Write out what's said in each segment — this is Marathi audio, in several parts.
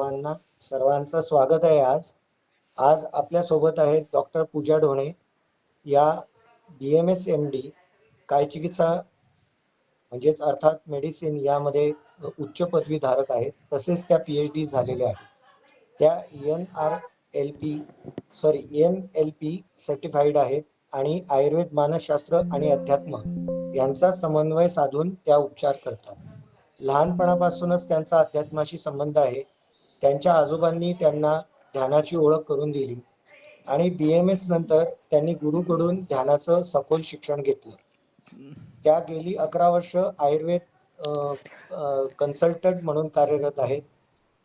सर्वांचं स्वागत आहे. आज आज आपल्या सोबत आहेत डॉक्टर पूजा ढोणे. या BMS MD काय चिकित्सा म्हणजेच अर्थात मेडिसिन यामध्ये उच्च पदवीधारक आहेत. तसेच त्या PhD झालेल्या आहेत. त्या NLP सर्टिफाईड आहेत आणि आयुर्वेद, मानसशास्त्र आणि अध्यात्म यांचा समन्वय साधून त्या उपचार करतात. लहानपणापासूनच त्यांचा अध्यात्माशी संबंध आहे. त्यांच्या आजोबांनी त्यांना ध्यानाची ओळख करून दिली आणि BMS नंतर त्यांनी गुरुकडून ध्यानाचं सखोल शिक्षण घेतलं. त्या गेली 11 वर्ष आयुर्वेद कन्सल्टंट म्हणून कार्यरत आहेत.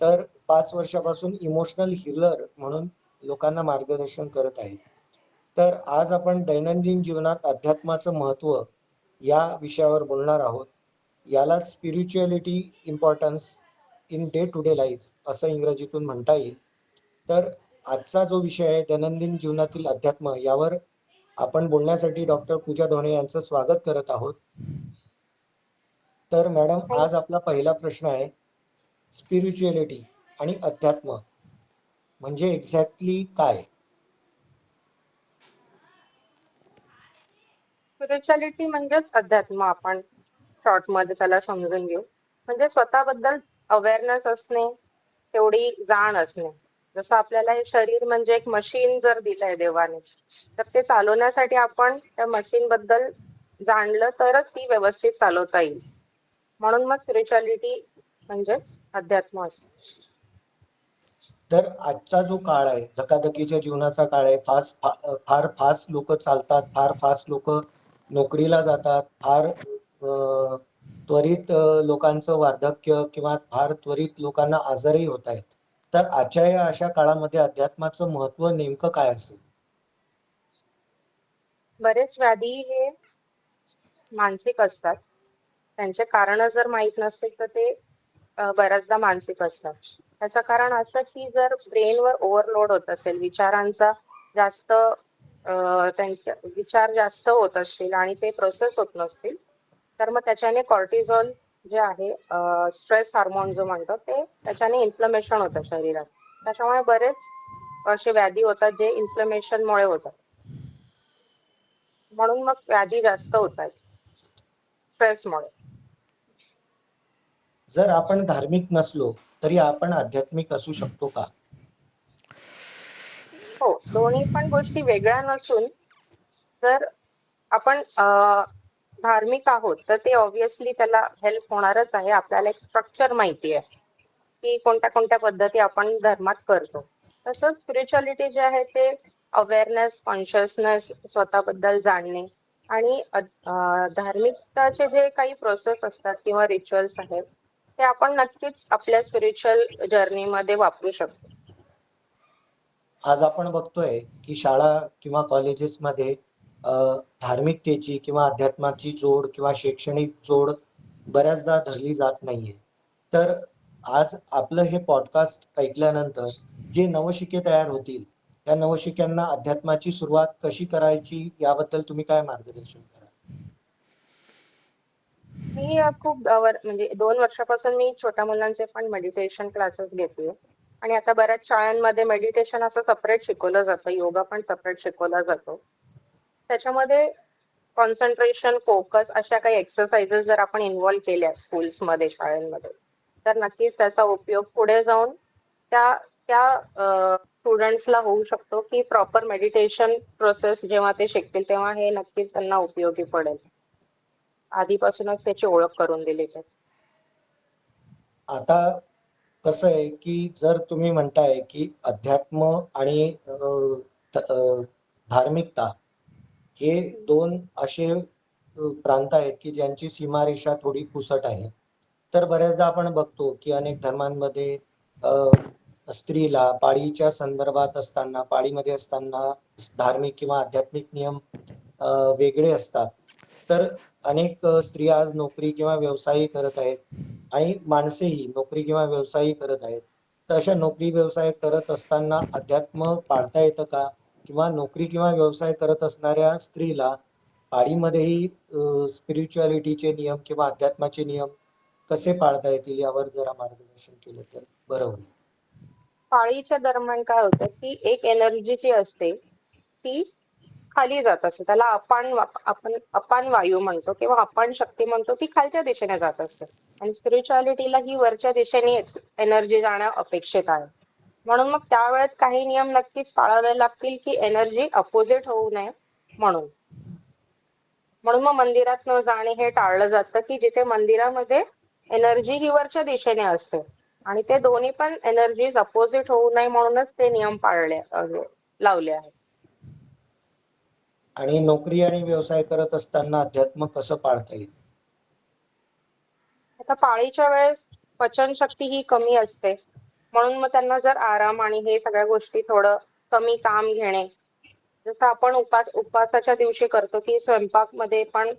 तर 5 वर्षापासून इमोशनल हीलर म्हणून लोकांना मार्गदर्शन करत आहेत. तर आज आपण दैनंदिन जीवनात अध्यात्माचं महत्त्व या विषयावर बोलणार आहोत. याला spirituality importance in day to day life असं इंग्रजीतून म्हणता येईल. तर आजचा जो विषय आहे दैनंदिन जीवनातील अध्यात्म, यावर आपण बोलण्यासाठी डॉक्टर पूजा ढोणे यांचं स्वागत करत आहोत. तर मॅडम, आज आपला पहिला प्रश्न आहे, स्पिरिच्युअलिटी आणि अध्यात्म म्हणजे एक्झॅक्टली काय? स्पिरिच्युअलिटी म्हणजेच अध्यात्म. आपण शॉर्ट मध्ये त्याला समजून घेऊ. म्हणजे स्वतःबद्दल अवेअरनेस असणे, तेवढी जाण असणे. जसं आपल्याला हे शरीर म्हणजे एक मशीन जर दिलंय देवाने, तर ते चालवण्यासाठी आपण त्या मशीन बद्दल जाणलं तरच ती व्यवस्थित चालवता येईल. म्हणून मग स्पिरिच्युअलिटी म्हणजेच अध्यात्म असतं. तर आजचा जो काळ आहे, धकाधकीच्या जीवनाचा काळ आहे. फार फास्ट लोक चालतात, फार फास्ट लोक नोकरीला जातात, फार त्वरित लोकांचं वार्धक्य किंवा फार त्वरित लोकांना आजारही होत आहेत. तर आजच्या या अशा काळामध्ये अध्यात्माचं महत्व नेमकं काय असेल? बरेच व्याधी हे मानसिक असतात. त्यांचे कारण जर माहीत नसतील तर ते बऱ्याचदा मानसिक असतात. त्याचं कारण असं की जर ब्रेनवर ओव्हरलोड होत असेल, विचारांचा जास्त त्यांचे विचार जास्त होत असतील आणि ते प्रोसेस होत नसतील, तर मग त्याच्याने कॉर्टिझॉल जे आहे, स्ट्रेस हार्मोन जो म्हणतो, ते त्याच्याने इन्फ्लमेशन होतं शरीरात. त्याच्यामुळे बरेच असे व्याधी होतात जे इन्फ्लमेशनमुळे होतात. म्हणून मग व्याधी जास्त होतात स्ट्रेसमुळे. जर आपण धार्मिक नसलो तरी आपण आध्यात्मिक असू शकतो का? हो, दोन्ही पण गोष्टी वेगळ्या नसून, जर आपण धार्मिक आहोत तर ते ऑब्व्हियसली त्याला हेल्प होणारच आहे. आपल्याला एक स्ट्रक्चर माहिती आहे की कोणत्या कोणत्या पद्धती आपण धर्मात करतो. तसंच स्पिरिच्युअलिटी जे आहे ते अवेअरनेस, कॉन्शियसनेस, स्वतःबद्दल जाणणे आणि धार्मिकताचे जे काही प्रोसेस असतात किंवा रिच्युअल्स आहेत, ते आपण नक्कीच आपल्या स्पिरिच्युअल जर्नीमध्ये वापरू शकतो. आज आपण बघतोय की शाळा किंवा कॉलेजेसमध्ये धार्मिकतेची किंवा अध्यात्माची जोड किंवा शैक्षणिक जोड बऱ्याचदा धरली जात नाहीये. तर आज आपलं हे पॉडकास्ट ऐकल्यानंतर जे नवशिके तयार होतील, त्या नवशिक्यांना अध्यात्माची सुरुवात कशी करायची याबद्दल तुम्ही काय मार्गदर्शन कराल? मी खूप म्हणजे 2 वर्षापासून मी छोट्या मुलांचे पण मेडिटेशन क्लासेस घेते आणि आता बऱ्याच शाळांमध्ये मेडिटेशन असं सेपरेट शिकवलं जातं, योगा पण सेपरेट शिकवला जातो. त्याच्यामध्ये कॉन्सन्ट्रेशन, फोकस अशा काही एक्सरसाइजेस जर आपण इन्व्हॉल्व केल्या स्कूल्समध्ये, शाळांमध्ये, तर नक्कीच त्याचा उपयोग पुढे जाऊन त्या त्या स्टुडंट्सला होऊ शकतो की प्रॉपर मेडिटेशन प्रोसेस जेव्हा ते शिकतील तेव्हा हे नक्कीच त्यांना उपयोगी पडेल. आधीपासूनच त्याची ओळख करून दिली तर. आता कसं आहे की जर तुम्ही म्हणताय की अध्यात्म आणि धार्मिकता हे दोन असे प्रांत आहेत की ज्यांची सीमारेषा थोडी पुसट आहे. तर बऱ्याचदा आपण बघतो की अनेक धर्मांमध्ये स्त्रीला पाळीच्या संदर्भात असताना, पाळीमध्ये असताना धार्मिक किंवा आध्यात्मिक नियम वेगळे असतात. तर अनेक स्त्रिया आज नोकरी किंवा व्यवसायही करत आहेत आणि माणसेही नोकरी किंवा व्यवसायही करत आहेत. तर अशा नोकरी व्यवसाय करत असताना अध्यात्म पाळता येतं का? किंवा नोकरी किंवा व्यवसाय करत असणाऱ्या स्त्रीला पाळीमध्येही स्पिरिच्युअलिटीचे नियम किंवा अध्यात्माचे नियम कसे पाळता येतील यावर जरा मार्गदर्शन केलं तर बरं होईल. पाळीच्या दरम्यान काय होतं की एक एनर्जी जी असते ती खाली जात असते, त्याला आपण अपान वायू म्हणतो किंवा अपान शक्ती म्हणतो, ती खालच्या दिशेने जात असते. आणि स्पिरिच्युअलिटीला ही वरच्या दिशेने एनर्जी जाणं अपेक्षित आहे. म्हणून मग त्यावेळेत काही नियम नक्कीच पाळावे लागतील की एनर्जी अपोजिट होऊ नये म्हणून. म्हणून मग मंदिरात न जाणे हे टाळलं जातं की जिथे मंदिरामध्ये एनर्जी ही वरच्या दिशेने असते आणि ते दोन्ही पण एनर्जीज अपोजिट होऊ नये म्हणूनच ते नियम लावले आहेत. आणि नोकरी आणि व्यवसाय करत असताना अध्यात्म कसं पाळता येईल? आता पाळीच्या वेळेस पचनशक्ती ही कमी असते, म्हणून मग त्यांना जर आराम आणि हे सगळ्या गोष्टी थोडं कमी काम घेणे, जसं आपण उपवासाच्या दिवशी करतो की स्वयंपाक मध्ये पण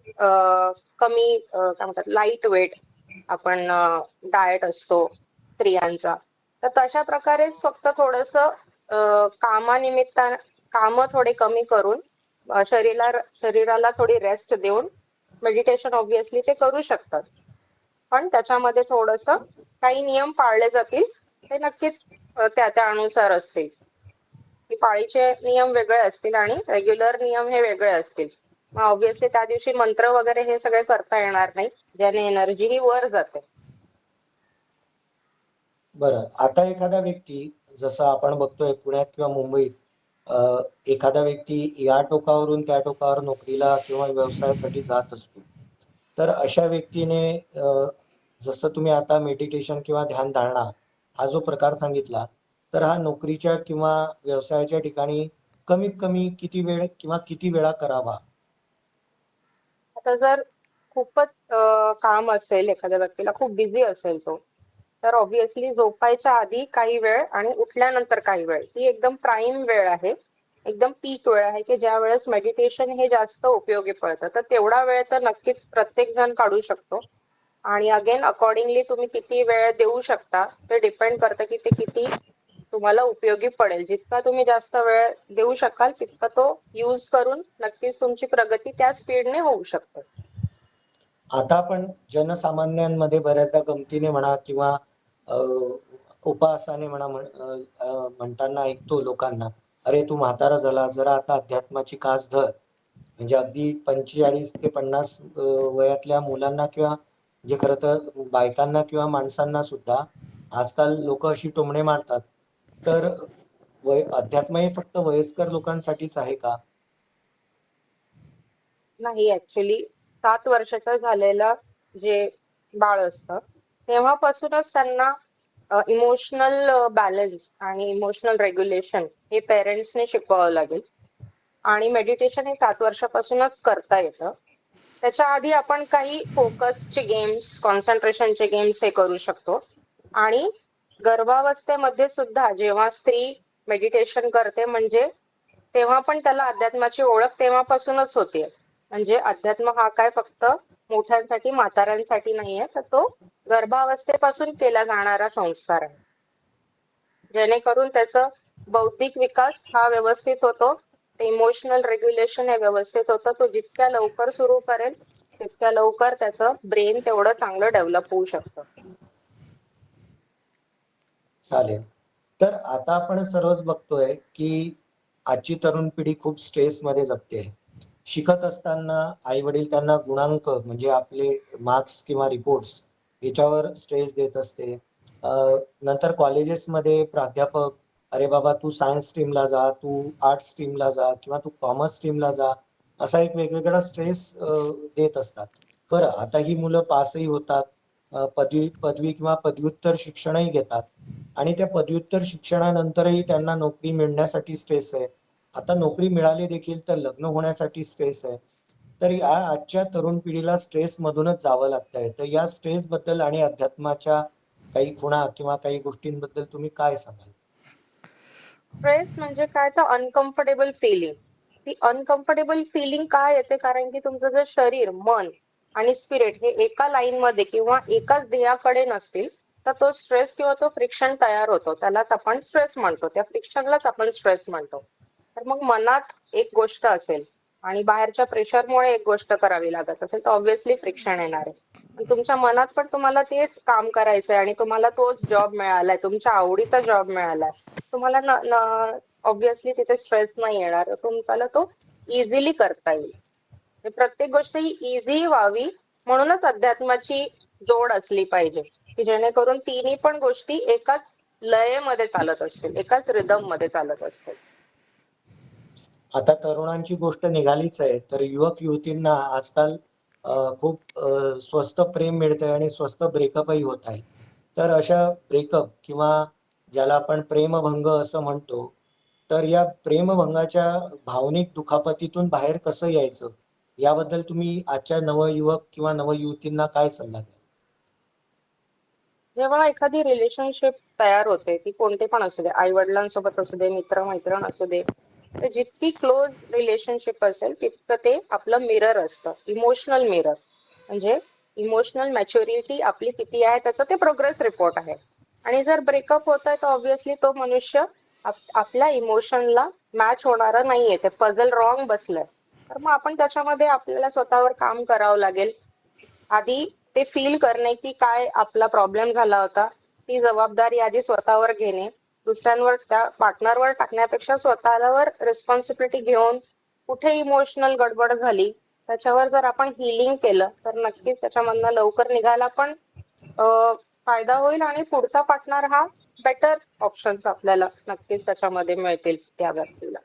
कमी काय म्हणतात लाईट वेट आपण डाएट असतो स्त्रियांचा, तर तशा प्रकारेच फक्त थोडस कामानिमित्त काम थोडे कमी करून शरीराला थोडी रेस्ट देऊन मेडिटेशन ऑब्विसली ते करू शकतात. पण त्याच्यामध्ये थोडस काही नियम पाळले जातील, ते नक्कीच त्या अनुसार असतील. की पाळीचे नियम वेगळे असतील आणि रेग्युलर नियम हे वेगळे असतील. मग ऑब्विसली त्या दिवशी मंत्र वगैरे हे सगळे करता येणार नाही, ज्याने एनर्जी ही वर जाते. बरं, आता एखादा व्यक्ती, जसं आपण बघतोय पुण्यात किंवा मुंबईत, एखादा व्यक्ती या टोकावरून त्या टोकावर नोकरीला किंवा व्यवसायासाठी जात असतो, तर अशा व्यक्तीने जसं तुम्ही आता मेडिटेशन किंवा ध्यान धारणा हा जो प्रकार सांगितला, तर हा नोकरीच्या किंवा व्यवसायाच्या ठिकाणी कमीत कमी किती वेळ किंवा किती वेळा करावा? आता जर खूपच काम असेल, एखाद्या व्यक्तीला खूप बिझी असेल तो, तर ऑब्विसली झोपायच्या आधी काही वेळ आणि उठल्यानंतर काही वेळ ही एकदम प्राईम वेळ आहे, एकदम पीक वेळ आहे की ज्या वेळेस मेडिटेशन हे जास्त उपयोगी पडतं. तर तेवढा वेळ तर नक्कीच प्रत्येक जण काढू शकतो. आणि अगेन अकॉर्डिंगली तुम्ही किती वेळ देऊ शकता ते डिपेंड करतं की ते किती तुम्हाला उपयोगी पडेल. जितका तुम्ही जास्त वेळ देऊ शकाल तितका तो यूज करून नक्कीच तुमची प्रगती त्या स्पीडने होऊ शकते. आता आपण जनसामान्यांमध्ये बऱ्याचदा गमतीने म्हणा किंवा उपहासाने म्हणा म्हणताना ऐकतो लोकांना, अरे तू म्हातारा झाला, जरा आता अध्यात्माची कास धर. म्हणजे अगदी 45 ते 50 वयातल्या मुलांना किंवा जे खरं तर बायकांना किंवा माणसांना सुद्धा आजकाल लोक अशी टोमणे मारतात. तर अध्यात्म हे फक्त वयस्कर लोकांसाठीच आहे का? नाही, ऍक्च्युली 7 वर्षाचं झालेलं जे बाळ असतं तेव्हापासूनच त्यांना इमोशनल बॅलन्स आणि इमोशनल रेग्युलेशन हे पेरेंट्सने शिकवावं लागेल. आणि मेडिटेशन हे 7 वर्षापासूनच करता येतं. त्याच्या आधी आपण काही फोकसचे गेम्स, कॉन्सन्ट्रेशनचे गेम्स हे करू शकतो. आणि गर्भावस्थेमध्ये सुद्धा जेव्हा स्त्री मेडिटेशन करते म्हणजे तेव्हा पण त्याला अध्यात्माची ओळख तेव्हापासूनच होते. म्हणजे अध्यात्म हा काय फक्त मोठ्यांसाठी, म्हाताऱ्यांसाठी नाहीये, तर तो गर्भावस्थेपासून केला जाणारा संस्कार आहे. जेणेकरून त्याचं बौद्धिक विकास हा व्यवस्थित होतो, इमोशनल रेग्युलेशन हे व्यवस्थित होतं. तो जितक्या लवकर सुरू करेल तितक्या लवकर त्याचं ब्रेन तेवढं चांगलं डेव्हलप होऊ शकतं. चालेल. तर आता आपण सर्वच बघतोय की आजची तरुण पिढी खूप स्ट्रेसमध्ये जगते. शिकत असताना आई वडील त्यांना गुणांक म्हणजे आपले मार्क्स किंवा रिपोर्ट्स याच्यावर स्ट्रेस देत असते. नंतर कॉलेजेसमध्ये प्राध्यापक, अरे बाबा तू सायन्स स्ट्रीमला जा, तू आर्ट्स स्ट्रीमला जा किंवा तू कॉमर्स स्ट्रीमला जा, असा एक वेगवेगळा स्ट्रेस देत असतात. बरं, आता ही मुलं पासही होतात, पदवी किंवा पदव्युत्तर शिक्षणही घेतात आणि त्या पदव्युत्तर शिक्षणानंतरही त्यांना नोकरी मिळण्यासाठी स्ट्रेस आहे. आता नोकरी मिळाली देखील तर लग्न होण्यासाठी स्ट्रेस आहे. तर या आजच्या तरुण पिढीला स्ट्रेस मधूनच जावं लागतंय. तर या स्ट्रेस बद्दल आणि अध्यात्माच्या काही खुणा किंवा काही गोष्टींबद्दल तुम्ही काय सांगाल? स्ट्रेस म्हणजे काय, तर अनकम्फर्टेबल फिलिंग. ती अनकम्फर्टेबल फिलिंग काय येते, कारण की तुमचं जर शरीर, मन आणि स्पिरिट हे एका लाईन मध्ये किंवा एकाच ध्येयाकडे नसतील तर तो स्ट्रेस किंवा तो फ्रिक्शन तयार होतो. त्यालाच आपण स्ट्रेस म्हणतो, त्या फ्रिक्शनलाच आपण स्ट्रेस म्हणतो. तर मग मनात एक गोष्ट असेल आणि बाहेरच्या प्रेशरमुळे एक गोष्ट करावी लागत असेल तर ऑब्व्हियसली फ्रिक्शन येणार आहे. तुमच्या मनात पण तुम्हाला तेच काम करायचंय आणि तुम्हाला तोच जॉब मिळालाय, तुमच्या आवडीचा जॉब मिळालाय, तुम्हाला ऑब्व्हियसली तिथे स्ट्रेस नाही येणार, तुम्हाला तो इझिली करता येईल. प्रत्येक गोष्ट ही इझी व्हावी म्हणूनच अध्यात्माची जोड असली पाहिजे, की जेणेकरून तिन्ही पण गोष्टी एकाच लयेमध्ये चालत असतील, एकाच रिदम मध्ये चालत असतील. आता तरुणांची गोष्ट निघालीच आहे, तर युवक युवतींना आजकाल खूप स्वस्त प्रेम मिळतंय आणि स्वस्त ब्रेकअपही होत आहे. तर अशा ब्रेकअप किंवा ज्याला आपण प्रेमभंग असं म्हणतो, तर या प्रेमभंगाच्या भावनिक दुखापतीतून बाहेर कसं यायचं, याबद्दल तुम्ही आजच्या नवयुवक किंवा नवयुवतींना काय सल्ला द्याल? जेव्हा एखादी रिलेशनशिप तयार होते, ती कोणती पण असू दे, आई वडिलांसोबत असू दे, मित्र मैत्रीण असू दे, तर जितकी क्लोज रिलेशनशिप असेल तितकं ते आपलं मिरर असतं, इमोशनल मिरर. म्हणजे इमोशनल मॅच्युरिटी आपली किती आहे त्याचा ते प्रोग्रेस रिपोर्ट आहे. आणि जर ब्रेकअप होत आहे तर ऑब्व्हियसली तो मनुष्य आपल्या इमोशनला मॅच होणारा नाहीये, ते पझल रॉंग बसलंय. तर मग आपण त्याच्यामध्ये आपल्याला स्वतःवर काम करावं लागेल. आधी ते फील करणे की काय आपला प्रॉब्लेम झाला होता, ती जबाबदारी आधी स्वतःवर घेणे, दुसऱ्यांवर त्या पार्टनरवर टाकण्यापेक्षा स्वतःवर रिस्पॉन्सिबिलिटी घेऊन कुठे इमोशनल गडबड झाली त्याच्यावर जर आपण हिलिंग केलं तर नक्कीच त्याच्यामधनं लवकर निघायला पण फायदा होईल आणि पुढचा पार्टनर हा बेटर ऑप्शन्स आपल्याला नक्कीच त्याच्यामध्ये मिळतील त्या व्यक्तीला.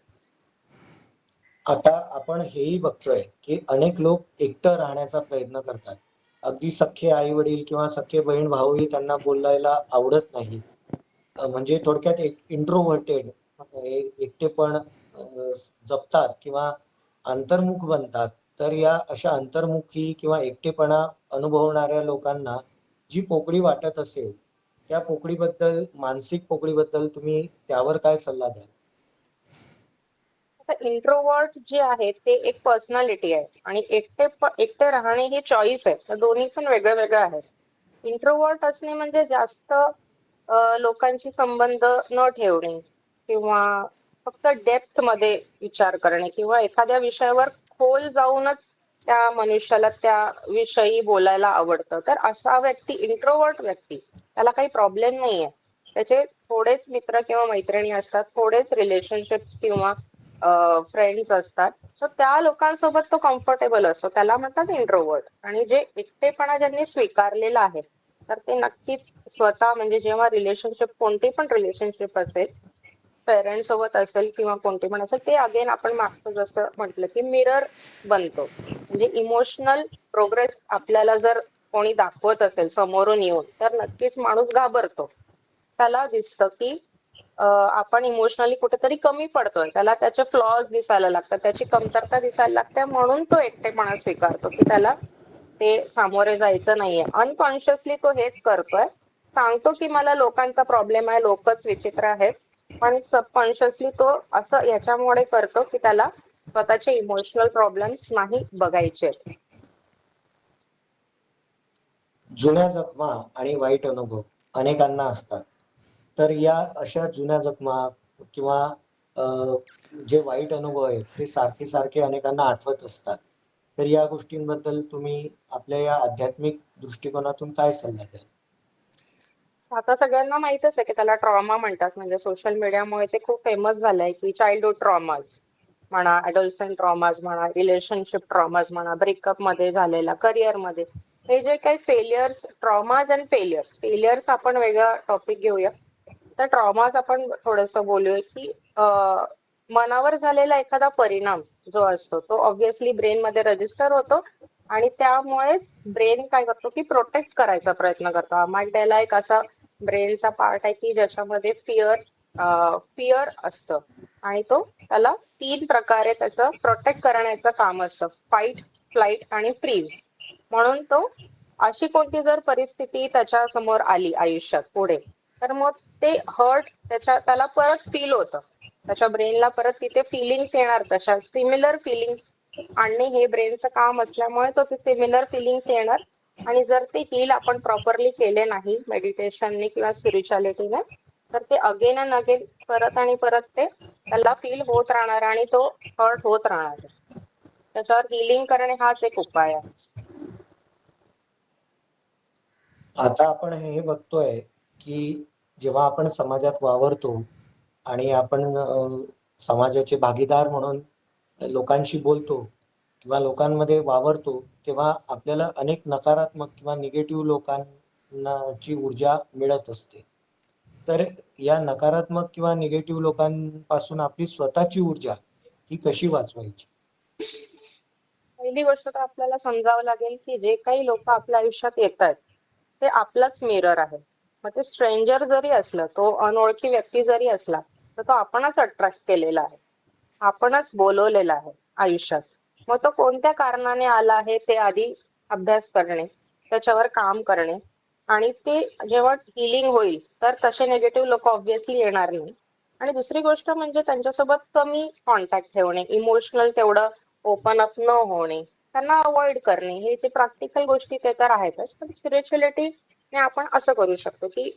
आता आपण हेही बघतोय की अनेक लोक एकटं राहण्याचा प्रयत्न करतात. अगदी सख्खे आई वडील किंवा सख्खे बहीण भाऊही त्यांना बोलायला आवडत नाही. म्हणजे थोडक्यात एक इंट्रोव्हर्टेड एकटेपण जपतात किंवा अंतर्मुख बनतात. तर या अशा अंतर्मुखी किंवा एकटेपणा अनुभवणाऱ्या लोकांना जी पोकळी वाटत असेल, त्या पोकळीबद्दल, मानसिक पोकळीबद्दल तुम्ही त्यावर काय सल्ला द्याल? आता इंट्रोवर्ट जे आहे ते एक पर्सनॅलिटी आहे आणि एकटे राहणे ही चॉईस आहे, तर दोन्ही पण वेगळं वेगळं आहे. इंट्रोवर्ट असणे म्हणजे जास्त लोकांशी संबंध न ठेवणे किंवा फक्त डेप्थ मध्ये विचार करणे किंवा एखाद्या विषयावर खोल जाऊनच त्या मनुष्याला त्या विषयी बोलायला आवडतं, तर अशा व्यक्ती इंट्रोवर्ट व्यक्ती त्याला काही प्रॉब्लेम नाहीये. त्याचे थोडेच मित्र किंवा मैत्रिणी असतात, थोडेच रिलेशनशिप्स किंवा फ्रेंड्स असतात, तर त्या लोकांसोबत तो कम्फर्टेबल असतो, त्याला म्हणतात इंट्रोवर्ट. आणि जे एकटेपणा ज्यांनी स्वीकारलेला आहे तर ते नक्कीच स्वतः म्हणजे जेव्हा रिलेशनशिप कोणती पण रिलेशनशिप असेल, पेरेंट्स सोबत असेल किंवा कोणती पण असेल, ते अगेन आपण मागचं जसं म्हटलं की मिरर बनतो. म्हणजे इमोशनल प्रोग्रेस आपल्याला जर कोणी दाखवत असेल समोरून येऊन तर नक्कीच माणूस घाबरतो. त्याला दिसतं की आपण इमोशनली कुठेतरी कमी पडतोय, त्याला त्याचे फ्लॉज दिसायला लागतात, त्याची कमतरता दिसायला लागते, म्हणून तो एकटेपणा स्वीकारतो की त्याला ते सामोरे जायचं नाहीये. अनकॉन्शियसली तो हेच करतोय, सांगतो की मला लोकांचा प्रॉब्लेम आहे, लोकच विचित्र आहेत, पण सबकॉन्शियसली तो असं याच्यामुळे करतो की त्याला स्वतःचे इमोशनल प्रॉब्लेम्स नाही बघायचे. जुन्या जखमा आणि वाईट अनुभव अनेकांना असतात. तर या अशा जुन्या जखमा किंवा अ, जे वाईट अनुभव आहेत ते सारखे सारखे अनेकांना आठवत असतात. तर या गोष्टींबद्दल तुम्ही आपल्या या आध्यात्मिक दृष्टिकोनातून काय सल्ला द्याल? आता सगळ्यांना माहितच आहे की त्याला ट्रॉमा म्हणतात. म्हणजे सोशल मीडियामुळे ते खूप फेमस झालंय की चाइल्डहुड ट्रॉमाज म्हणा, ऍडोलसंट ट्रॉमाज म्हणा, रिलेशनशिप ट्रॉमाज म्हणा, ब्रेकअप मध्ये झालेला, करिअर मध्ये, हे जे काही failures, traumas and failures, failures आपण वेगळा टॉपिक घेऊया. तर ट्रॉमाज आपण थोडस बोलूया की मनावर झालेला एखादा परिणाम जो असतो तो ऑब्व्हियसली ब्रेन मध्ये रजिस्टर होतो आणि त्यामुळेच ब्रेन काय करतो की प्रोटेक्ट करायचा प्रयत्न करतो. अमागडाला एक असा ब्रेनचा पार्ट आहे की ज्याच्यामध्ये फिअर असतं आणि तो त्याला 3 प्रकारे त्याचं प्रोटेक्ट करण्याचं काम असतं: फाईट, फ्लाईट आणि फ्रीज. म्हणून तो अशी कोणती जर परिस्थिती त्याच्या समोर आली आयुष्यात पुढे, तर मग ते हर्ट त्याला परत फील होतं, त्याच्या ब्रेनला परत तिथे फिलिंग्स येणार, तशा सिमिलर फिलिंग्स आणणे हे ब्रेनचं काम असल्यामुळे तो ते सिमिलर फिलिंग्स येणार. आणि जर ते हील आपण प्रॉपरली केले नाही मेडिटेशनने किंवा स्पिरिच्युअलिटीने, तर ते अगेन अँड अगेन परत आणि परत ते त्याला फील होत राहणार आणि तो हर्ट होत राहणार. त्याच्यावर हिलिंग करणे हाच एक उपाय आहे. आता आपण हे बघतोय की जेव्हा आपण समाजात वावरतो आणि आपण समाजाचे भागीदार म्हणून लोकांशी बोलतो किंवा लोकांमध्ये वावरतो, तेव्हा आपल्याला अनेक नकारात्मक किंवा निगेटिव्ह लोकांची ऊर्जा मिळत असते. तर या नकारात्मक किंवा निगेटिव्ह लोकांपासून आपली स्वतःची ऊर्जा ही कशी वाचवायची? पहिली गोष्ट तर आपल्याला समजावं लागेल की जे काही लोक आपल्या आयुष्यात येत आहेत ते आपलाच मिरर आहे. मग ते स्ट्रेंजर जरी असलं, तो अनोळखी व्यक्ती जरी असला, तर तो आपणच अट्रॅक्ट केलेला आहे, आपणच बोलवलेला आहे आयुष्यात. मग तो कोणत्या कारणाने आला आहे ते आधी अभ्यास करणे, त्याच्यावर काम करणे, आणि ते जेव्हा हिलिंग होईल तर तसे निगेटिव्ह लोक ऑब्व्हियसली येणार नाही. आणि दुसरी गोष्ट म्हणजे त्यांच्यासोबत कमी कॉन्टॅक्ट ठेवणे, इमोशनल तेवढं ओपन अप न होणे, त्यांना अवॉइड करणे. हे जे प्रॅक्टिकल गोष्टी ते तर आहेतच, पण स्पिरिच्युअलिटी ने आपण असं करू शकतो की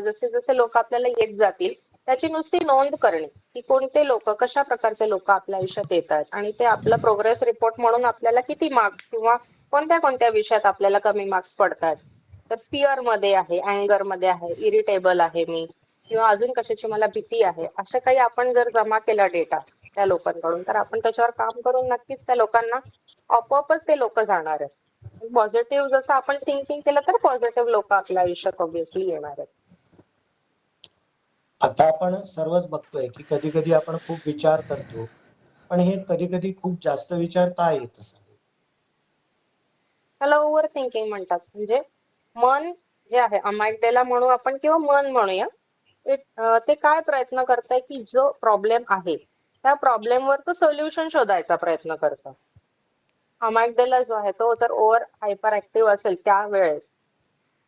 जसे जसे लोक आपल्याला येत जातील त्याची नुसती नोंद करणे की कोणते लोक, कशा प्रकारचे लोक आपल्या आयुष्यात येतात, आणि ते आपला प्रोग्रेस रिपोर्ट म्हणून आपल्याला किती मार्क्स किंवा कोणत्या कोणत्या विषयात आपल्याला कमी मार्क्स पडतात. तर फिअर मध्ये आहे, अँगर मध्ये आहे, इरिटेबल आहे मी, किंवा अजून कशाची मला भीती आहे, असं काही आपण जर जमा केला डेटा त्या लोकांकडून, तर आपण त्याच्यावर काम करून नक्कीच त्या लोकांना आपोआपच ते लोक जाणार आहेत. पॉझिटिव्ह जसं आपण थिंकिंग केलं तर पॉझिटिव्ह लोक आपल्या आयुष्यात ऑब्व्हियसली येणार आहेत. आता आपण सर्वच बघतोय की कधी कधी आपण खूप विचार करतो, पण हे कधी कधी खूप जास्त विचार का येत असावे? त्याला ओव्हर थिंकिंग म्हणतात. म्हणजे मन जे आहे, अमायगडेला म्हणू आपण किंवा मन म्हणूया, ते काय प्रयत्न करतंय की जो प्रॉब्लेम आहे त्या प्रॉब्लेमवर तो सोल्युशन शोधायचा प्रयत्न करतो. अमायगडेला जो आहे तो जर ओव्हर हायपर ऍक्टिव्ह असेल त्यावेळेस,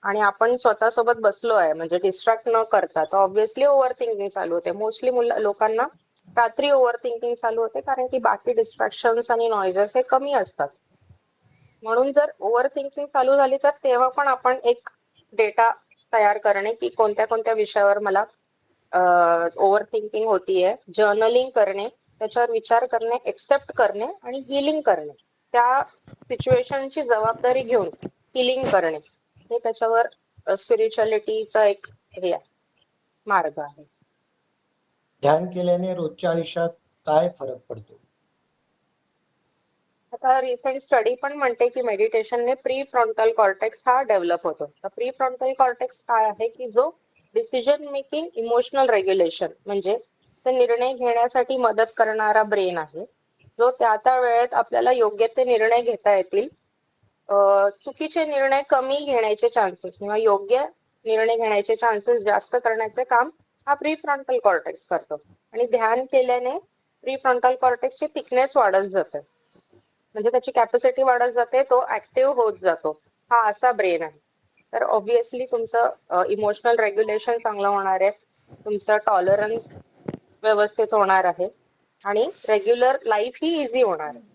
आणि आपण स्वतःसोबत बसलो आहे म्हणजे डिस्ट्रॅक्ट न करता, तर ऑब्व्हियसली ओव्हर थिंकिंग चालू होते. मोस्टली लोकांना रात्री ओव्हर थिंकिंग चालू होते कारण की बाकी डिस्ट्रॅक्शन्स आणि नॉइजेस हे कमी असतात. म्हणून जर ओव्हर थिंकिंग चालू झाली तर तेव्हा पण आपण एक डेटा तयार करणे की कोणत्या कोणत्या विषयावर मला ओव्हर थिंकिंग होतीये, जर्नलिंग करणे, त्याच्यावर विचार करणे, एक्सेप्ट करणे आणि हिलिंग करणे. त्या सिच्युएशनची जबाबदारी घेऊन हिलिंग करणे, हे त्याच्यावर स्पिरिच्युअलिटीचा एक हे आहे, मार्ग आहे. ध्यान केल्याने रोजच्या आयुष्यात काय फरक पडतो? आता रिसेंट स्टडी पण म्हणते की मेडिटेशनने प्री फ्रंटल कॉर्टेक्स हा डेव्हलप होतो. तर प्री फ्रंटल कॉर्टेक्स काय आहे की जो डिसिजन मेकिंग, इमोशनल रेग्युलेशन, म्हणजे ते निर्णय घेण्यासाठी मदत करणारा ब्रेन आहे, जो त्या त्या वेळेत आपल्याला योग्य ते निर्णय घेता येतील, चुकीचे निर्णय कमी घेण्याचे चान्सेस किंवा योग्य निर्णय घेण्याचे चान्सेस जास्त करण्याचे काम हा प्री फ्रंटल कॉर्टेक्स करतो. आणि ध्यान केल्याने प्री फ्रंटल कॉर्टेक्सची थिकनेस वाढत जाते, म्हणजे त्याची कॅपॅसिटी वाढत जाते, तो ऍक्टिव्ह होत जातो. हा असा ब्रेन आहे. तर ऑब्व्हियसली तुमचं इमोशनल रेग्युलेशन चांगलं होणार आहे, तुमचं टॉलरन्स व्यवस्थित होणार आहे, आणि रेग्युलर लाईफ ही इझी होणार आहे.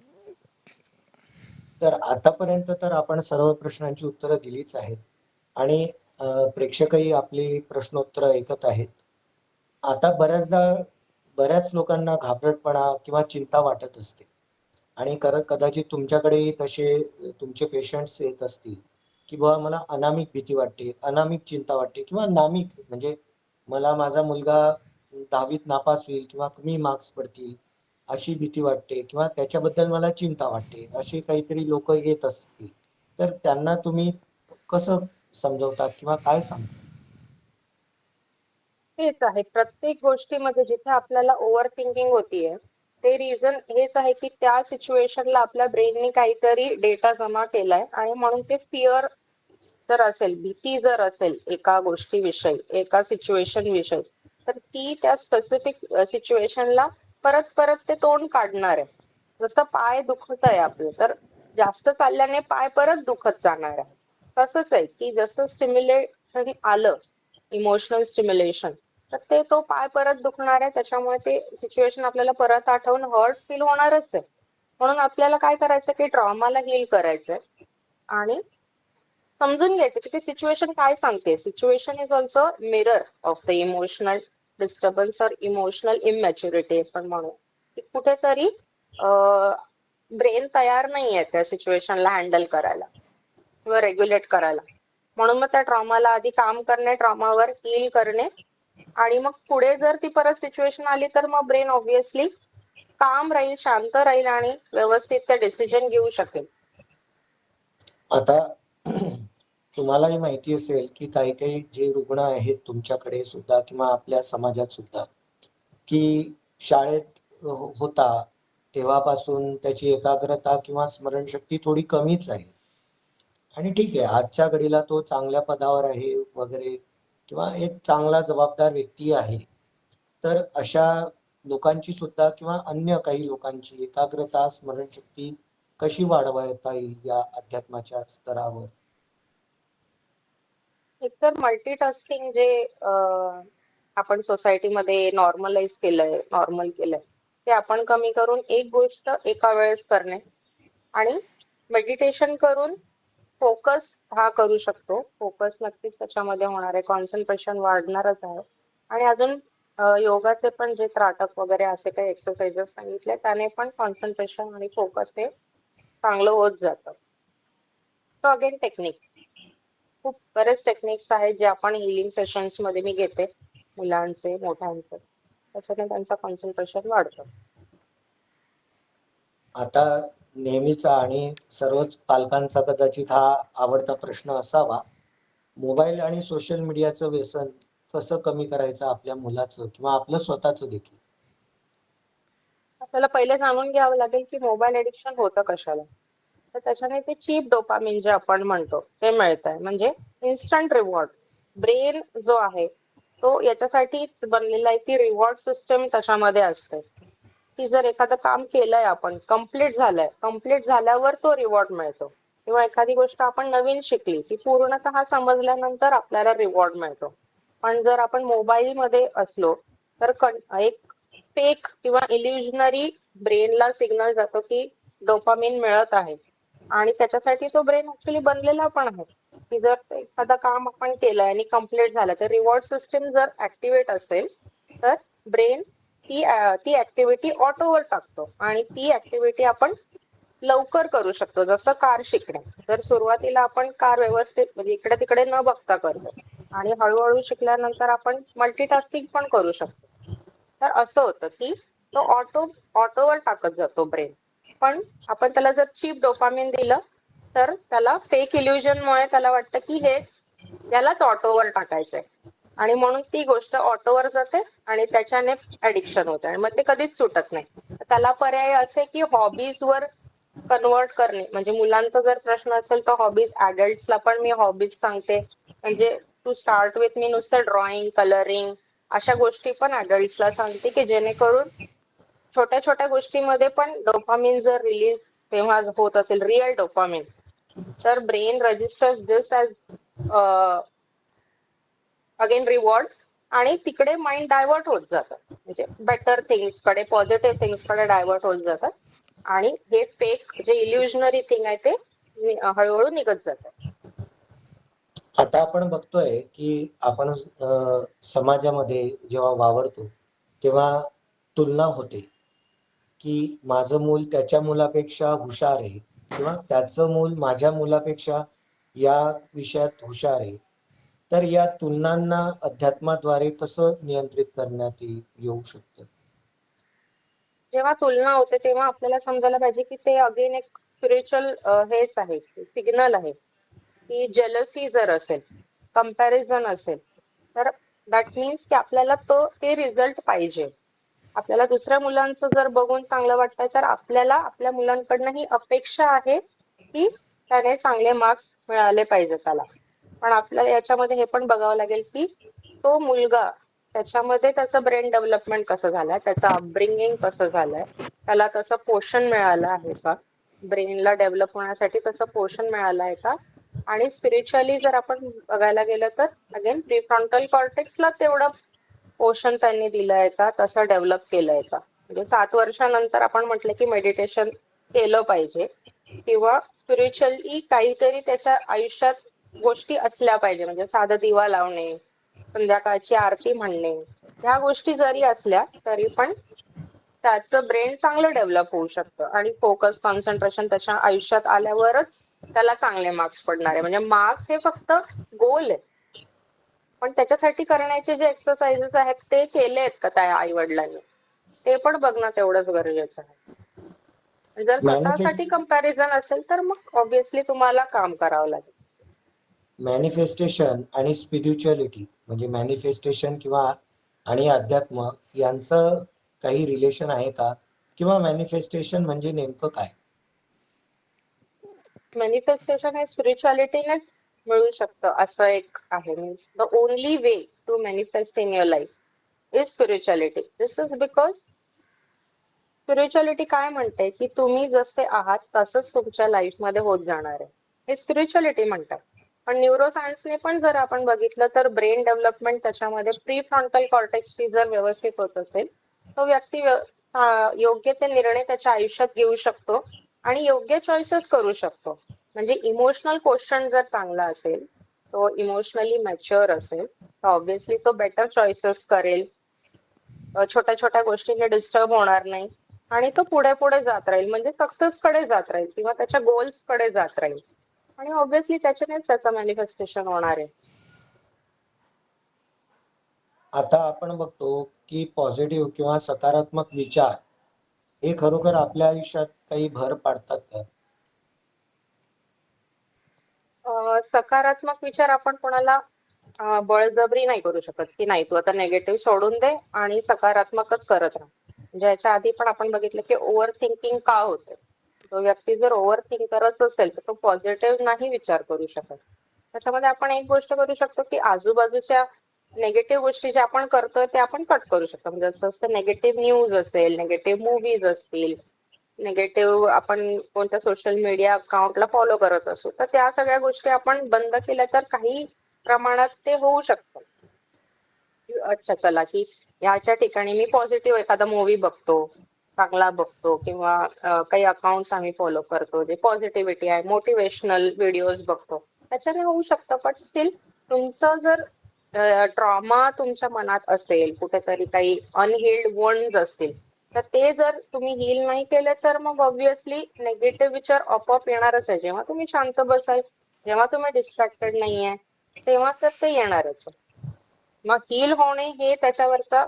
तर आतापर्यंत तर आपण सर्व प्रश्नांची उत्तरं दिलीच आहेत आणि प्रेक्षकही आपली प्रश्नोत्तरं ऐकत आहेत. आता बऱ्याच लोकांना घाबरटपणा किंवा चिंता वाटत असते आणि कदाचित तुमच्याकडेही तसे तुमचे पेशंट्स येत असतील की बाबा मला अनामिक भीती वाटते, अनामिक चिंता वाटते किंवा नामिक म्हणजे मला माझा मुलगा 10वीत नापास होईल किंवा कमी मार्क्स पडतील अशी भीती वाटते किंवा त्याच्याबद्दल मला चिंता वाटते, असे काहीतरी लोक येत असतील. तर त्यांना तुम्ही कसं समजवतात किंवा काय सांगता? हेच आहे, प्रत्येक गोष्टीमध्ये जिथे आपल्याला ओव्हर थिंकिंग होतीये ते रिझन हेच आहे की त्या सिच्युएशनला आपल्या ब्रेनने काहीतरी डेटा जमा केलाय, आणि म्हणून ते फिअर जर असेल, भीती जर असेल एका गोष्टीविषयी, एका सिच्युएशन विषयी, तर ती त्या स्पेसिफिक सिच्युएशनला परत परत ते तोंड काढणार आहे. जसं पाय दुखत आहे आपलं, तर जास्त चालल्याने पाय परत दुखत जाणार आहे. तसंच आहे की जसं स्टिम्युलेशन आलं, इमोशनल स्टिम्युलेशन, तर ते तो पाय परत दुखणार आहे, त्याच्यामुळे ते सिच्युएशन आपल्याला परत आठवून हर्ट फील होणारच आहे. म्हणून आपल्याला काय करायचं की ट्रॉमाला हील करायचंय आणि समजून घ्यायचं की ती सिच्युएशन काय सांगते. Situation is also mirror of the emotional disturbance और इमोशनल इमॅच्युरिटी पण म्हणू, की कुठेतरी ब्रेन तयार नाहीये त्या सिच्युएशनला हँडल करायला किंवा रेग्युलेट करायला. म्हणून मग त्या ट्रॉमाला आधी काम करणे, ट्रॉमावर हील करणे, आणि मग पुढे जर ती परत सिच्युएशन आली तर मग ब्रेन ऑब्व्हियसली काम राहील, शांत राहील आणि व्यवस्थित ते डिसिजन घेऊ शकेल. आता तुम्हालाही माहिती असेल की काही काही जे रुग्ण आहेत तुमच्याकडे सुद्धा किंवा आपल्या समाजात सुद्धा, की शाळेत होता तेव्हापासून त्याची एकाग्रता किंवा स्मरणशक्ती थोडी कमीच आहे, आणि ठीक आहे आजच्या घडीला तो चांगल्या पदावर आहे वगैरे किंवा एक चांगला जबाबदार व्यक्ती आहे. तर अशा लोकांची सुद्धा किंवा अन्य काही लोकांची एकाग्रता स्मरणशक्ती कशी वाढवता येईल या अध्यात्माच्या स्तरावर? एकतर मल्टीटास्किंग जे आपण सोसायटीमध्ये नॉर्मल केलंय ते आपण कमी करून एक गोष्ट एका वेळेस करणे, आणि मेडिटेशन करून फोकस हा करू शकतो. फोकस नक्कीच त्याच्यामध्ये होणार आहे, कॉन्सन्ट्रेशन वाढणारच आहे. आणि अजून योगाचे पण जे त्राटक वगैरे असे काही एक्सरसाइजेस सांगितले त्याने पण कॉन्सन्ट्रेशन आणि फोकस हे चांगलं होत जातं. तो अगेन टेक्निक, खूप बरेच टेक्निक्स आहेत जे आपण हिलिंग सेशन्स मध्ये मी घेते मुलांचे, मोठ्यांचे, त्याच्याने त्यांचं कॉन्सन्ट्रेशन वाढतं. आता नेहमीचा आणि सर्वच पालकांचा कदाचित हा आवडता प्रश्न असावा, मोबाईल आणि सोशल मीडियाचं व्यसन कसं कमी करायचं आपल्या मुलाचं किंवा आपलं स्वतःचं देखील? आपल्याला पहिले जाणून घ्यावं लागेल की मोबाईल एडिक्शन होतं कशाला. तर त्याच्याने ते चीप डोपामिन जे आपण म्हणतो ते मिळत आहे, म्हणजे इन्स्टंट रिवॉर्ड. ब्रेन जो आहे तो याच्यासाठीच बनलेला आहे की रिवॉर्ड सिस्टम त्याच्यामध्ये असते, की जर एखादं काम केलंय आपण, कम्प्लीट झाल्यावर तो रिवॉर्ड मिळतो, किंवा एखादी गोष्ट आपण नवीन शिकली ती पूर्णतः समजल्यानंतर आपल्याला रिवॉर्ड मिळतो. पण जर आपण मोबाईल मध्ये असलो तर एक फेक किंवा इल्युजनरी ब्रेनला सिग्नल जातो की डोपामिन मिळत आहे, आणि त्याच्यासाठी तो ब्रेन ऍक्च्युली बनलेला पण आहे, की जर एखादं काम आपण केलंय आणि कम्प्लीट झालं तर रिवॉर्ड सिस्टम जर ऍक्टिव्हेट असेल तर ब्रेन ती ऍक्टिव्हिटी ऑटोवर टाकतो, आणि ती ऍक्टिव्हिटी आपण लवकर करू शकतो. जसं कार शिकणे, जर सुरुवातीला आपण कार व्यवस्थित म्हणजे इकडे तिकडे न बघता करतो, आणि हळूहळू शिकल्यानंतर आपण मल्टीटास्किंग पण करू शकतो. तर असं होतं की तो ऑटोवर टाकत जातो ब्रेन. पण आपण त्याला जर चीप डोपामिन दिलं तर त्याला फेक इल्युजनमुळे त्याला वाटतं की हेच यालाच ऑटोवर टाकायचंय, आणि म्हणून ती गोष्ट ऑटोवर जाते आणि त्याच्याने ऍडिक्शन होते, आणि मग ते कधीच सुटत नाही. त्याला पर्याय असे की हॉबीजवर कन्वर्ट करणे. म्हणजे मुलांचा जर प्रश्न असेल तर हॉबीज, ऍडल्ट्सला पण मी हॉबीज सांगते, म्हणजे टू स्टार्ट विथ मी नुसतं ड्रॉइंग, कलरिंग अशा गोष्टी पण ऍडल्ट्सला सांगते, की जेणेकरून छोट्या छोट्या गोष्टीमध्ये पण डोपामिन जर रिलीज तेव्हा होत असेल, रिअल डोपामिन, तर ब्रेन रजिस्टर्स दिस ॲज अगेन रिवॉर्ड, आणि तिकडे माइंड डायव्हर्ट होत जातं, म्हणजे बेटर थिंग्स कडे, पॉझिटिव्ह थिंग्स कडे डायव्हर्ट होत जातात, आणि हे फेक जे इल्युजनरी थिंग आहे ते हळूहळू निघत जातं. आता आपण बघतोय की आपण समाजामध्ये जेव्हा वावरतो तेव्हा तुलना होते की माझं मूल त्याच्या मुलापेक्षा हुशार आहे किंवा त्याचं मूल माझ्या मुलापेक्षा या विषयात हुशार आहे. तर या तुलनांना अध्यात्माद्वारे कसं नियंत्रित करण्यात येऊ शकतं? जेव्हा तुलना होते तेव्हा आपल्याला समजायला पाहिजे की ते अगेन एक स्पिरिच्युअल हेच आहे, सिग्नल आहे, की जेलसी जर असेल, कंपॅरिझन असेल, तर दॅट मीन्स की आपल्याला ते रिझल्ट पाहिजे. आपल्याला दुसऱ्या मुलांचं जर बघून चांगलं वाटतंय तर आपल्याला आपल्या मुलांकडनं ही अपेक्षा आहे की त्याने चांगले मार्क्स मिळाले पाहिजे त्याला. पण आपल्याला याच्यामध्ये हे पण बघावं लागेल की तो मुलगा, त्याच्यामध्ये त्याचं ब्रेन डेव्हलपमेंट कसं झालंय, त्याचं अपब्रिंगिंग कसं झालंय, त्याला तसं पोषण मिळालं आहे का, ब्रेनला डेव्हलप होण्यासाठी तसं पोषण मिळालं आहे का. आणि स्पिरिच्युअली जर आपण बघायला गेलं तर अगेन प्रीफ्रंटल कॉर्टेक्सला तेवढं पोषण त्यांनी दिलंय का, तसं डेव्हलप केलंय का. म्हणजे 7 वर्षानंतर आपण म्हटलं की मेडिटेशन केलं पाहिजे, किंवा स्पिरिच्युअली काहीतरी त्याच्या आयुष्यात गोष्टी असल्या पाहिजे, म्हणजे साधं दिवा लावणे, संध्याकाळची आरती म्हणणे, ह्या गोष्टी जरी असल्या तरी पण त्याचं ब्रेन चांगलं डेव्हलप होऊ शकतं, आणि फोकस, कॉन्सन्ट्रेशन त्याच्या आयुष्यात आल्यावरच त्याला चांगले मार्क्स पडणार आहे. म्हणजे मार्क्स हे फक्त गोल आहे, पण त्याच्यासाठी करण्याचे जे एक्सरसाइजेस आहेत ते केलेत का त्या आई वडिलांनी, ते पण बघणं तेवढंच गरजेचं आहे. जर स्वतःसाठी कंपॅरिझन असेल तर मग ऑब्व्हियसली तुम्हाला काम करावं लागेल. मॅनिफेस्टेशन आणि स्पिरिच्युअलिटी म्हणजे मॅनिफेस्टेशन किंवा आणि अध्यात्म यांचं काही रिलेशन आहे का, किंवा मॅनिफेस्टेशन म्हणजे नेमकं काय? मॅनिफेस्टेशन हे स्पिरिच्युअलिटीनेच मिळू शकतं असं एक आहे. Means the only way to manifest in your life is spirituality. This is because spirituality काय म्हणते की तुम्ही जसे आहात तसंच तुमच्या लाईफमध्ये होत जाणार आहे, हे स्पिरिच्युअलिटी म्हणतात. पण न्यूरोसायन्सने पण जर आपण बघितलं तर ब्रेन डेव्हलपमेंट त्याच्यामध्ये प्री फ्रंटल कॉर्टेक्सची जर व्यवस्थित होत असेल तो व्यक्ती योग्य ते निर्णय त्याच्या आयुष्यात घेऊ शकतो आणि योग्य चॉईसेस करू शकतो. म्हणजे इमोशनल क्वेश्चन जर चांगला असेल, तो इमोशनली मॅच्युअर असेल तर ऑब्व्हियसली तो बेटर चॉईसेस करेल, छोट्या छोट्या गोष्टीने डिस्टर्ब होणार नाही आणि तो पुढे पुढे जात राहील, म्हणजे सक्सेस कडे जात राहील किंवा त्याच्या गोल्स कडे जात राहील आणि ऑब्व्हियसली त्याच्यानेच त्याचं मॅनिफेस्टेशन होणार आहे. आता आपण बघतो की पॉझिटिव्ह किंवा सकारात्मक विचार हे खरोखर आपल्या आयुष्यात काही भर पाडतात का? सकारात्मक विचार आपण कोणाला बळजबरी नाही करू शकत की नाही तू आता नेगेटिव्ह सोडून दे आणि सकारात्मकच करत राहा. म्हणजे याच्या आधी पण आपण बघितलं की ओव्हर थिंकिंग का होते. तो व्यक्ती जर ओव्हर थिंक करत असेल तर तो पॉझिटिव्ह नाही विचार करू शकत. त्याच्यामध्ये आपण एक गोष्ट करू शकतो की आजूबाजूच्या नेगेटिव्ह गोष्टी ज्या आपण करतोय ते आपण कट करू शकतो. म्हणजे जसं नेगेटिव्ह न्यूज असेल, नेगेटिव्ह मूवीज असतील, निगेटिव्ह आपण कोणत्या सोशल मीडिया अकाउंटला फॉलो करत असू तर त्या सगळ्या गोष्टी आपण बंद केल्या तर काही प्रमाणात ते होऊ शकतं. अच्छा चला की याच्या ठिकाणी मी पॉझिटिव्ह एखादा मूवी बघतो, चांगला बघतो किंवा काही अकाउंट्स आम्ही फॉलो करतो जे पॉझिटिव्हिटी आहे, मोटिवेशनल व्हिडिओज बघतो, त्याच्याने होऊ शकतं. पण स्टील तुमचं जर ट्रॉमा तुमच्या मनात असेल, कुठेतरी काही अनहिल्ड वोन्ड्स असतील तर ते जर तुम्ही हील नाही केले तर मग ऑब्व्हियसली नेगेटिव्ह विचार आपोआप येणारच आहे. जेव्हा तुम्ही शांत बसाल, जेव्हा तुम्ही डिस्ट्रॅक्टेड नाहीये तेव्हा तर ते येणारच. मग हील होणे हे त्याच्यावरचा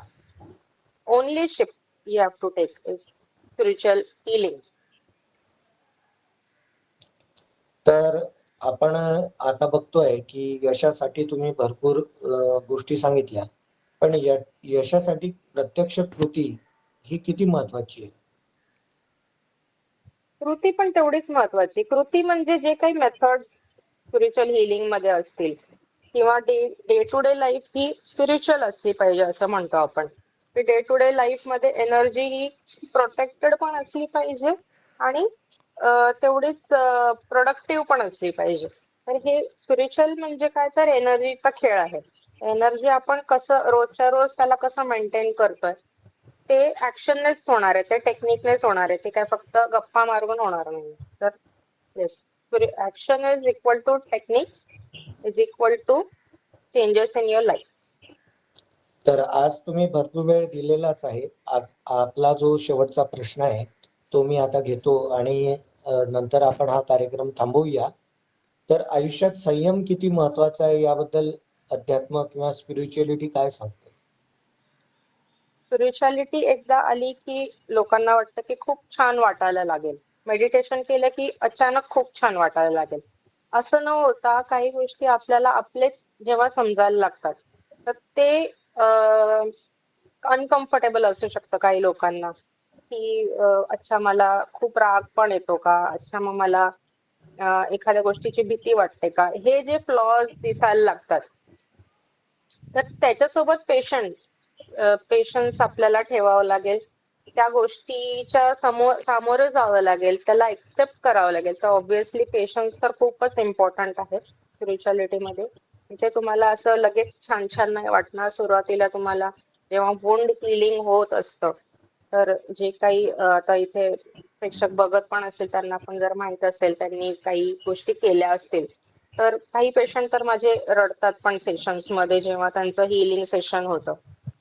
only ship you have to take is spiritual healing. तर आपण आता बघतोय की यशासाठी तुम्ही भरपूर गोष्टी सांगितल्या, पण यशासाठी प्रत्यक्ष कृती ही किती महत्वाची आहे? कृती पण तेवढीच महत्वाची. कृती म्हणजे जे काही मेथड्स स्पिरिच्युअल हिलिंग मध्ये असतील किंवा डे टू डे लाईफ ही स्पिरिच्युअल असली पाहिजे असं म्हणतो आपण. डे टू डे लाईफ मध्ये एनर्जी ही प्रोटेक्टेड पण असली पाहिजे आणि तेवढीच प्रोडक्टिव्ह पण असली पाहिजे. तर हे स्पिरिच्युअल म्हणजे काय तर एनर्जीचा खेळ आहे. एनर्जी आपण कसं रोजच्या रोज त्याला कसं मेंटेन करतोय ते ऍक्शननेच होणार आहे, ते टेक्निकनेच होणार आहे, ते काय फक्त गप्पा मारून होणार नाही. तर yes, action is equal to techniques is equal to changes in your life. तर आज तुम्ही भरपूर वेळ दिलेलाच आहे. आपला जो शेवटचा प्रश्न आहे तो मी आता घेतो आणि नंतर आपण हा कार्यक्रम थांबवूया. तर आयुष्यात संयम किती महत्वाचा आहे याबद्दल अध्यात्म किंवा स्पिरिच्युअलिटी काय सांगते? स्पिरिच्युअलिटी एकदा आली की लोकांना वाटतं की खूप छान वाटायला लागेल, मेडिटेशन केलं की अचानक खूप छान वाटायला लागेल. असं न होता काही गोष्टी आपल्याला आपलेच जेव्हा समजायला लागतात तर ते अनकम्फर्टेबल असू शकतं काही लोकांना की अच्छा मला खूप राग पण येतो का, अच्छा मग मला एखाद्या गोष्टीची भीती वाटते का, हे जे फ्लॉज दिसायला लागतात तर त्याच्यासोबत पेशन्स आपल्याला ठेवावं लागेल. त्या गोष्टीच्या सामोरं जावं लागेल, त्याला एक्सेप्ट करावं लागेल. तर ऑब्व्हियसली पेशन्स तर खूपच इम्पॉर्टंट आहे स्पिरिच्युअलिटीमध्ये. म्हणजे तुम्हाला असं लगेच छान छान नाही वाटणार. सुरुवातीला तुम्हाला जेव्हा वुंड हिलिंग होत असतं तर जे काही आता इथे प्रेक्षक बघत पण असेल त्यांना पण जर माहित असेल, त्यांनी काही गोष्टी केल्या असतील तर काही पेशंट तर माझे रडतात पण सेशन्स मध्ये जेव्हा त्यांचं हिलिंग सेशन होतं.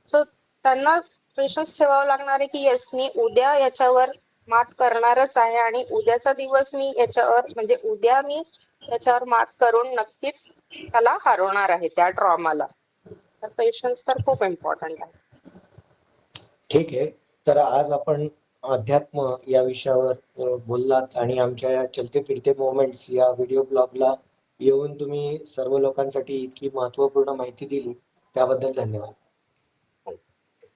सो त्यांना पेशन्स ठेवावं लागणार आहे की येस मी उद्या याच्यावर मात करणारच आहे आणि उद्याचा दिवस मी याच्यावर म्हणजे उद्या मी याच्यावर मात करून नक्कीच त्याला हरवणार आहे त्या ट्रॉमाला. तर पेशन्स तर खूप इम्पॉर्टंट आहे. ठीक आहे. तर आज आपण अध्यात्म या विषयावर बोललात आणि आमच्या या चलते फिरते मोमेंट्स या व्हिडिओ ब्लॉगला येऊन तुम्ही सर्व लोकांसाठी इतकी महत्त्वपूर्ण माहिती दिली त्याबद्दल धन्यवाद.